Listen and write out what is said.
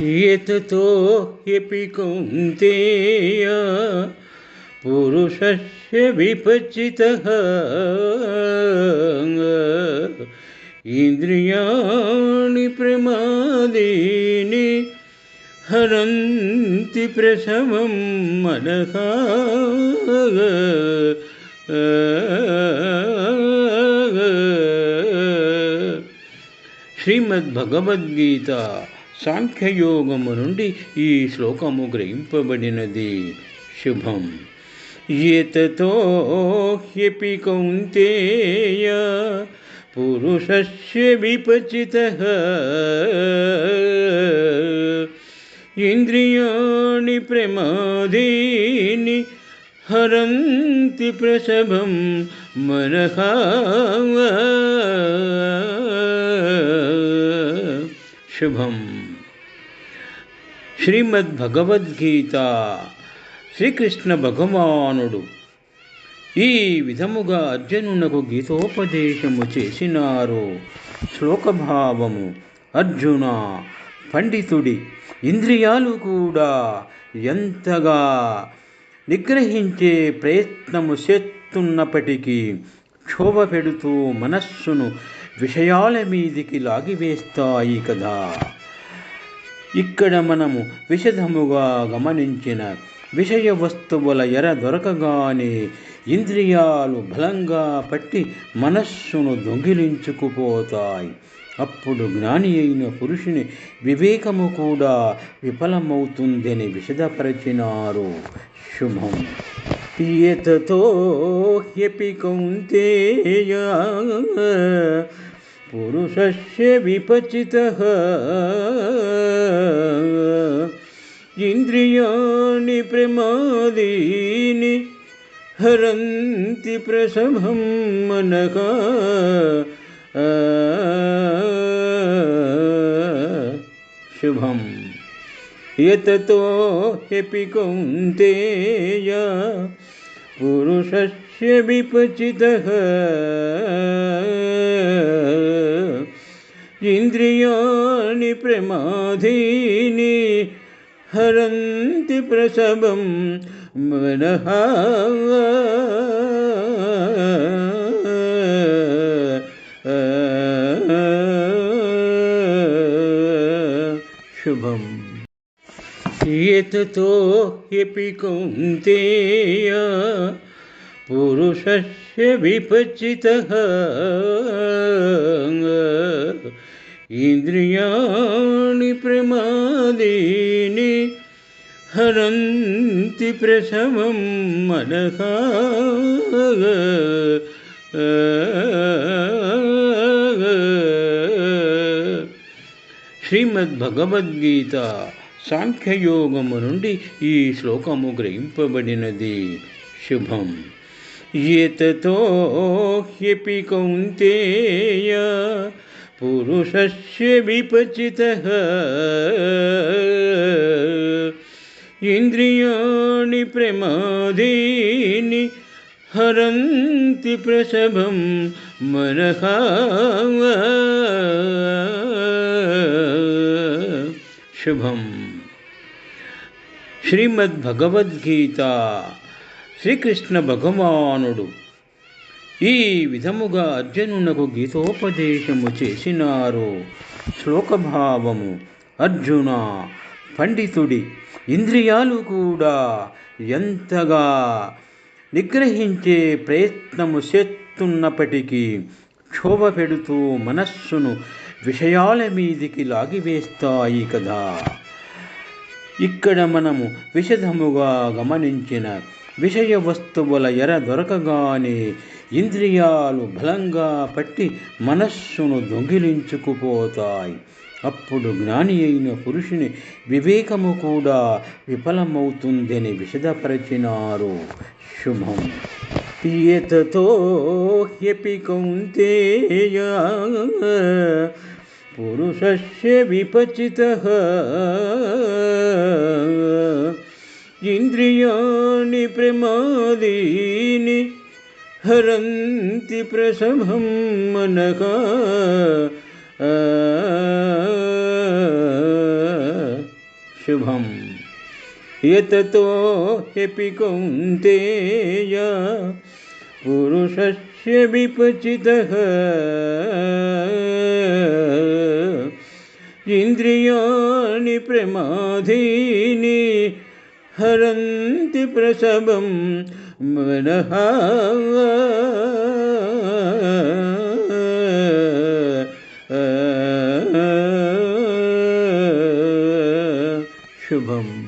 यततो ह्यपि कौन्तेय पुरुषस्य विपचितः इन्द्रियाणि प्रमादीनि हरन्ति प्रशमं मनः। శ్రీమద్భగవద్గీత సాంఖ్యయోగము నుండి ఈ శ్లోకము గ్రహింపబడినది. శుభం. ఏతతో హ్యపి కౌంతేయ పురుషస్య విపచితః ఇంద్రియాణి ప్రమాదీని హరంతి ప్రసభం మనః. శుభం. శ్రీమద్భగవద్గీత శ్రీకృష్ణ భగవానుడు ఈ విధముగా అర్జునునకు గీతోపదేశము చేసినారు. శ్లోకభావము: అర్జున, పండితుడి ఇంద్రియాలు కూడా ఎంతగా నిగ్రహించే ప్రయత్నము చేస్తున్నప్పటికీ క్షోభ పెడుతూ మనస్సును విషయాల మీదికి లాగివేస్తాయి కదా. ఇక్కడ మనము విశదముగా గమనించిన విషయ వస్తువుల ఎర దొరకగానే ఇంద్రియాలు బలంగా పట్టి మనస్సును దొంగిలించుకుపోతాయి. అప్పుడు జ్ఞాని అయిన పురుషుని వివేకము కూడా విఫలమవుతుందని విశదపరచినారు. శుభం. యతతో హ్యపి కౌంతేయ పురుషస్య విపచితః ఇంద్రియాణి ప్రమాదీని హరంతి ప్రసభం మనః. శుభం. యతతో హ్యపి కౌంతేయ పురుషస్య విపచితః ఇంద్రియాణి ప్రమాదీని హరంతి ప్రసభం మనః. శుభం. యతతో హ్యపి కౌంతేయ పురుషస్య విపచితః ఇంద్రియాణి ప్రమాదీని హరంతి ప్రశమం మనః. శ్రీమద్భగవద్గీత సాంఖ్యయోగము నుండి ఈ శ్లోకము గ్రహింపబడినది. శుభం. ఏతతో హ్యపి కౌంతేయ పురుషస్య విపచితః ఇంద్రియాణి ప్రమాదీని హరంతి ప్రసభం మనః. శుభం. శ్రీమద్భగవద్గీత శ్రీకృష్ణ భగవానుడు ఈ విధముగా అర్జునునకు గీతోపదేశము చేసినారు. శ్లోకభావము: అర్జున, పండితుడి ఇంద్రియాలు కూడా ఎంతగా నిగ్రహించే ప్రయత్నము చేస్తున్నప్పటికీ క్షోభ పెడుతూ మనస్సును విషయాల మీదికి లాగివేస్తాయి కదా. ఇక్కడ మనము విశదముగా గమనించిన విషయ వస్తువుల ఎర దొరకగానే ఇంద్రియాలు బలంగా పట్టి మనస్సును దొంగిలించుకుపోతాయి. అప్పుడు జ్ఞాని అయిన పురుషుని వివేకము కూడా విఫలమవుతుందని విశదపరచినారు. శుభం. యతతో హ్యపి కౌంతేయ పురుషస్య విపచితః ఇంద్రియాణి ప్రమాదీని హరంతి ప్రసభం మనః. शुभम यततो ह्यपि कौन्तेय पुरुषस्य विपचितः इंद्रियाणि प्रमादीनि हरन्ति प्रसभं मनः शुभम।